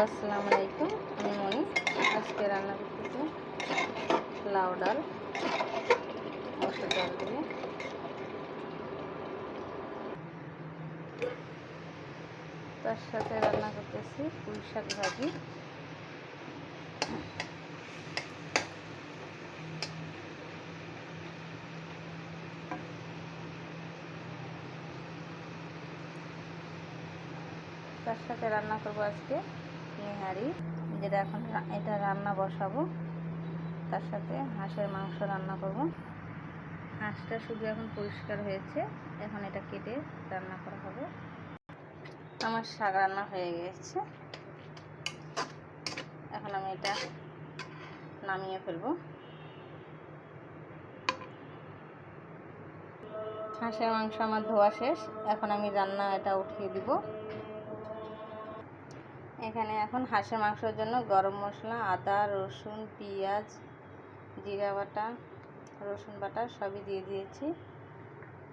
আসসালামু আলাইকুম। আমি মনি। আজকে রান্না করতেছি লাউ ডাল মসুর ডাল দিয়ে। তার সাথে রান্না করতেছি পুঁই শাক ভাজি। তার সাথে রান্না করবো আজকে নিহারি, যেটা এখন এটা রান্না বসাবো। তার সাথে হাঁসের মাংস রান্না করব। হাঁসটা শুধু এখন পরিষ্কার হয়েছে, এখন এটা কেটে রান্না করা হবে। আমার শাক রান্না হয়ে গেছে, এখন আমি এটা নামিয়ে ফেলবো। হাঁসের মাংস আমার ধোয়া শেষ, এখন আমি রান্না এটা উঠিয়ে দিব। এখানে এখন হাঁসের মাংসের জন্য গরম মশলা, আদা, রসুন, পেঁয়াজ, জিরা বাটা, রসুন বাটা সবই দিয়ে দিয়েছি।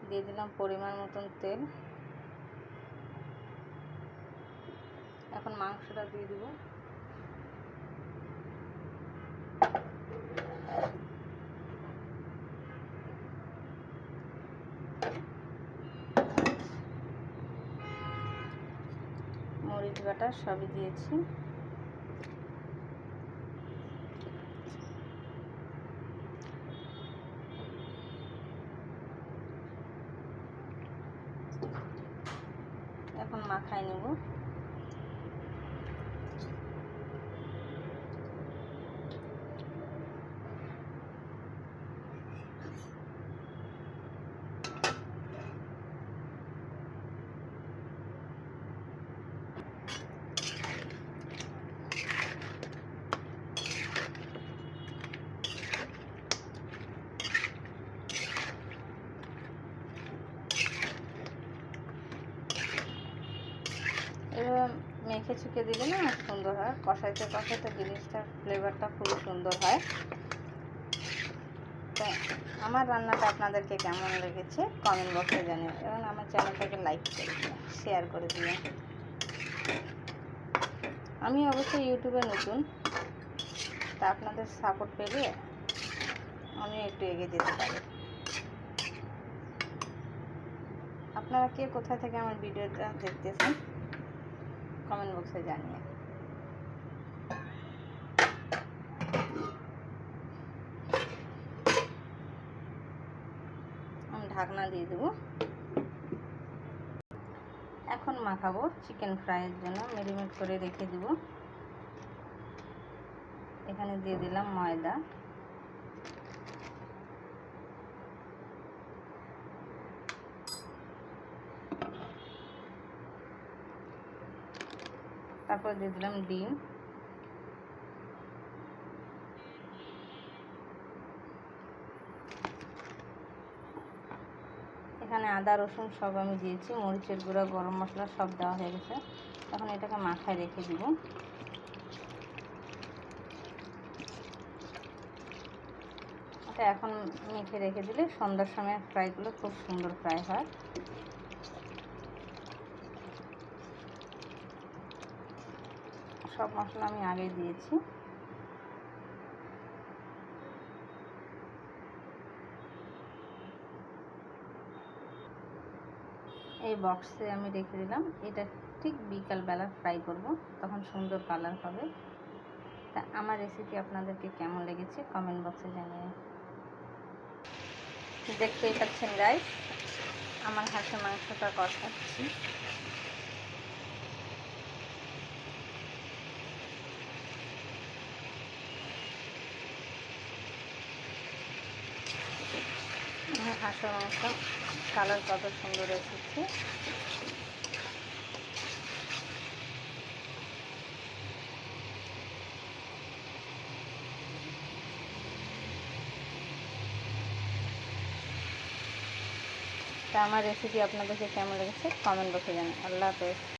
দিয়ে দিলাম পরিমাণ মতন তেল। এখন মাংসটা দিয়ে দিব। মরিচ বাটা সবই দিয়েছি। এখন মাখাই নেব। এবার মেখে চুকে দিলে না সুন্দর হয়, কষাইতে কষাইতে জিনিসটার ফ্লেভারটা খুবই সুন্দর হয়। তো আমার রান্নাটা আপনাদেরকে কেমন লেগেছে কমেন্ট বক্সে জানিয়ে, এবং আমার চ্যানেলটাকে লাইক করে দিন, শেয়ার করে দিন। আমি অবশ্যই ইউটিউবে নতুন, তা আপনাদের সাপোর্ট পেলে আমি একটু এগিয়ে যেতে পারি। আপনারা কে কোথা থেকে আমার ভিডিওটা দেখতেছেন কমেন্ট বক্সে জানিয়ে। আমি ঢাকনা দিয়ে দেবো। এখন মাখাবো চিকেন ফ্রাইয়ের জন্য ম্যারিনেট করে রেখে দেব। এখানে দিয়ে দিলাম ময়দা, তারপর দিয়ে দিলাম ডিম, এখানে আদা রসুন সব আমি দিয়েছি, মরিচের গুঁড়া, গরম মশলা সব দেওয়া হয়ে গেছে। এখন এটাকে মাখায় রেখে দিব। এটা এখন মেখে রেখে দিলে সন্ধ্যার সময় ফ্রাইগুলো খুব সুন্দর ফ্রাই হয়। সব মশলা আমি আগে দিয়েছি। এই বক্সে আমি রেখে দিলাম। এটা ঠিক বিকালবেলা ফ্রাই করব, তখন সুন্দর কালার হবে। তা আমার রেসিপি আপনাদেরকে কেমন লেগেছে কমেন্ট বক্সে জানিয়ে। দেখতেই পাচ্ছেন গাইস, আমার হাঁসের মাংসটা কষাচ্ছি। আমার হাঁসের মাংস কালার কত সুন্দর এসেছে। তা আমার রেসিপি আপনাদেরকে কেমন লেগেছে কমেন্ট বক্সে জানান। আল্লাহ হাফেজ।